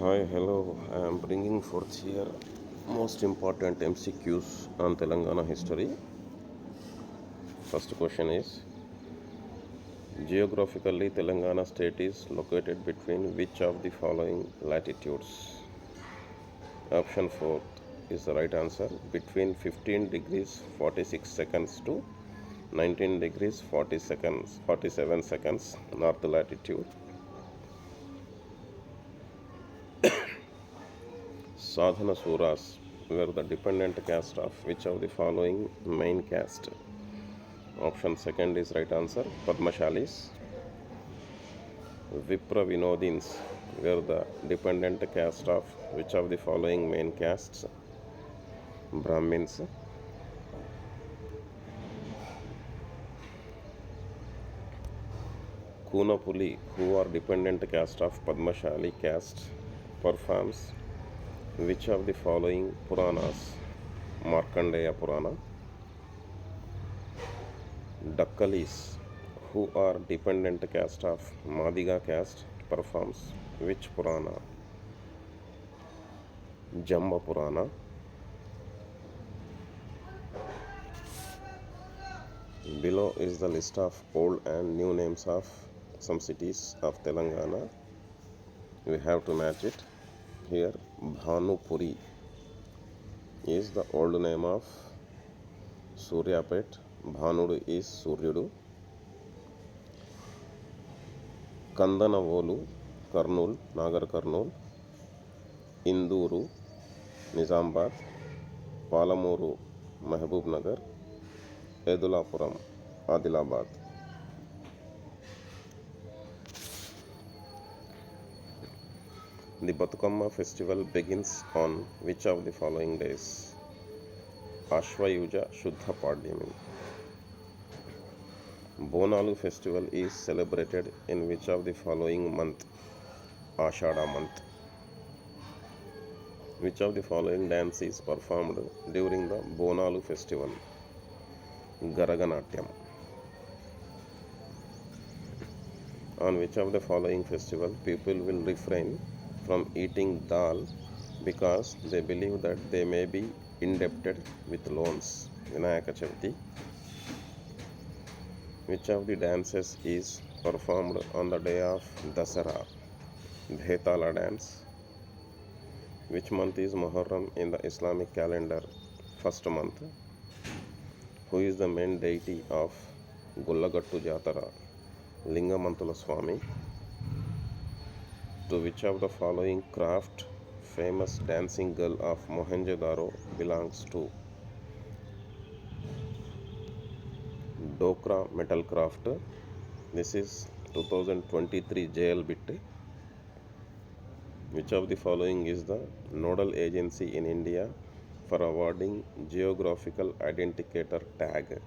Hi, hello. I am bringing forth here most important MCQs on Telangana history. First question is: geographically, Telangana state is located between which of the following latitudes? Option 4 is the right answer. Between 15 degrees 46 seconds to 19 degrees 47 seconds north latitude. Sadhana Suras were the dependent caste of which of the following main caste? Option second is right answer. Padmashalis. Vipra Vinodins were the dependent caste of which of the following main castes? Brahmins. Kunapuli, who are dependent caste of Padmashali caste, performs which of the following Puranas? Markandeya Purana. Dakkalis, who are dependent caste of Madiga caste, performs which Purana? Jamba Purana. Below is the list of old and new names of some cities of Telangana. We have to match it. Here, Bhanupuri is the old name of Suryapet. Bhanudu is Suryudu. Kandanavolu, Kurnool, Nagar Kurnool. Induru, Nizamabad. Palamuru, Mahbub Nagar. Edulapuram, Adilabad. The Batukamma festival begins on which of the following days? Ashwayuja Shuddha Padhyami. Bonalu festival is celebrated in which of the following month? Ashada month. Which of the following dance is performed during the Bonalu festival? Garaganatyam. On which of the following festival people will refrain from eating dal because they believe that they may be indebted with loans? Vinayaka Chavati. Which of the dances is performed on the day of Dasara? Bhetala dance. Which month is Muharram in the Islamic calendar? First month. Who is the main deity of Gullagattu Jatara? Lingamantula Swami. To which of the following craft famous dancing girl of Mohenjo-daro belongs to? Dokra Metal Craft. This is 2023 JL bit. Which of the following is the nodal agency in India for awarding geographical identificator tag?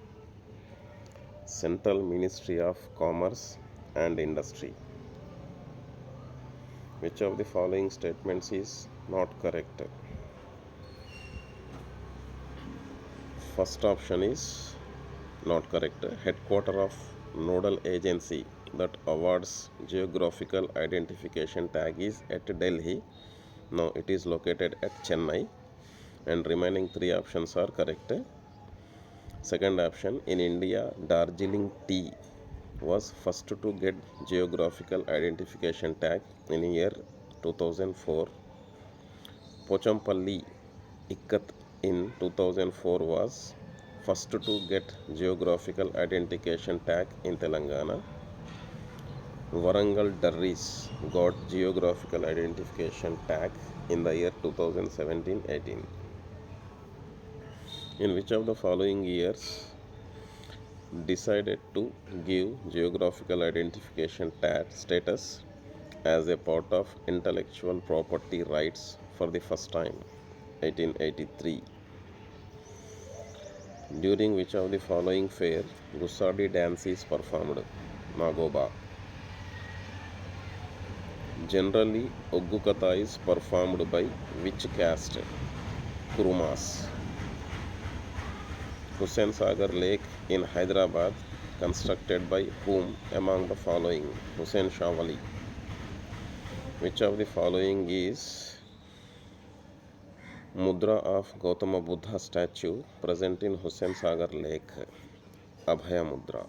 Central Ministry of Commerce and Industry. Which of the following statements is not correct? First option is not correct. Headquarter of nodal agency that awards geographical identification tag is at Delhi. Now it is located at Chennai, and remaining three options are correct. Second option, in India, Darjeeling tea was first to get geographical identification tag in year 2004. Pochampalli Ikkat in 2004 was first to get geographical identification tag in Telangana. Warangal Darris got geographical identification tag in the year 2017-18. In which of the following years decided to give geographical identification tag status as a part of intellectual property rights for the first time? 1883. During which of the following fair Gusadi dance is performed? Nagoba. Generally, Oggukatha is performed by which caste? Kurumas. Hussain Sagar Lake in Hyderabad constructed by whom among the following? Hussain Shah Wali. Which of the following is Mudra of Gautama Buddha statue present in Hussain Sagar Lake? Abhaya Mudra.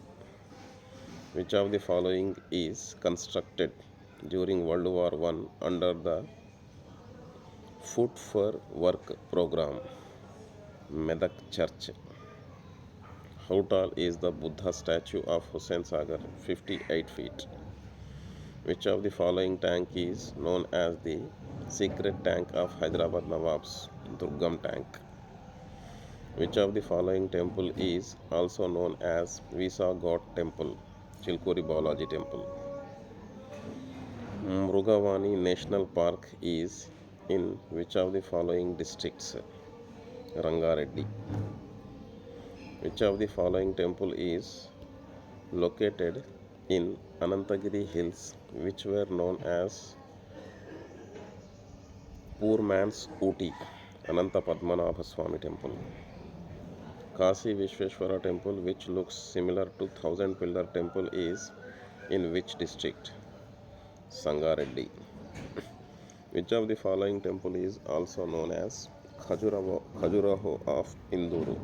Which of the following is constructed during World War I under the Food for Work program? Medak Church. How tall is the Buddha statue of Hussain Sagar? 58 feet. Which of the following tank is known as the secret tank of Hyderabad Nawabs? Durgam tank. Which of the following temple is also known as Visa God Temple? Chilkuri Balaji Temple. Mrugavani National Park is in which of the following districts? Rangareddy. Which of the following temple is located in Anantagiri Hills, which were known as Poor Man's Ooty? Ananta Padmanabha Swami Temple. Kasi Vishweshwara Temple, which looks similar to Thousand Pillar Temple, is in which district? Sangareddy. Which of the following temple is also known as Khajuraho of Induru?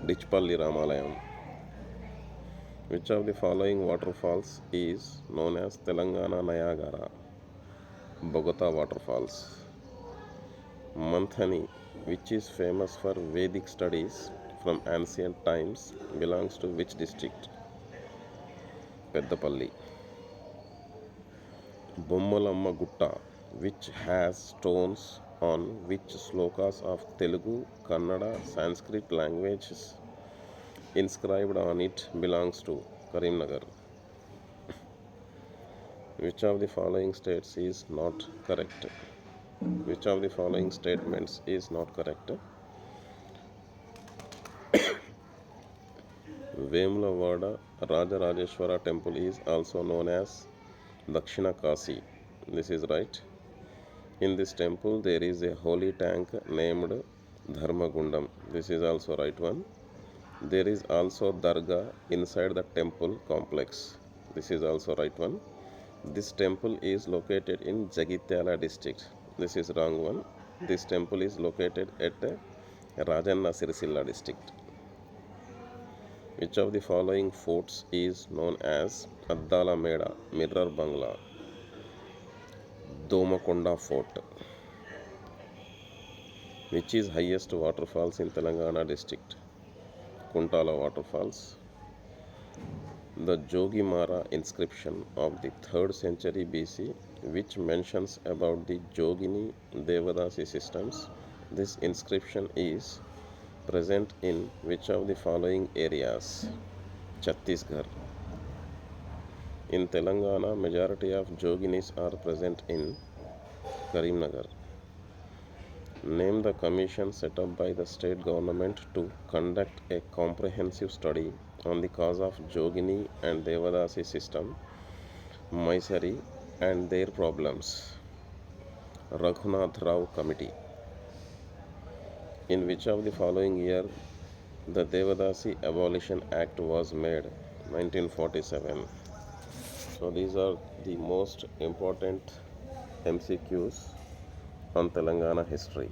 Dichpalli Ramalayam. Which of the following waterfalls is known as Telangana Niagara? Bogota Waterfalls. Manthani, which is famous for Vedic studies from ancient times, belongs to which district? Peddapalli. Bommalamma Gutta, which has stones on which slokas of Telugu, Kannada, Sanskrit languages inscribed on it, belongs to Karimnagar. Which of the following states is not correct? Which of the following statements is not correct? Vemulawada Rajarajeshwara temple is also known as Dakshina Kasi. This is right. In this temple there is a holy tank named Dharmagundam. This is also right one. There is also Dargah inside the temple complex. This is also right one. This temple is located in Jagityala district. This is wrong one. This temple is located at Rajanna Sirisilla district. Which of the following forts is known as Addala Meda, Mirror Bangla? Domakonda Fort. Which is highest waterfalls in Telangana district? Kuntala Waterfalls. The Jogimara inscription of the 3rd century BC, which mentions about the Jogini Devadasi systems. This inscription is present in which of the following areas? Chhattisgarh. In Telangana, majority of Joginis are present in Karimnagar. Name the commission set up by the state government to conduct a comprehensive study on the cause of Jogini and Devadasi system, Mysari and their problems. Raghunath Rao Committee. In which of the following year the Devadasi Abolition Act was made? 1947. So these are the most important MCQs on Telangana history.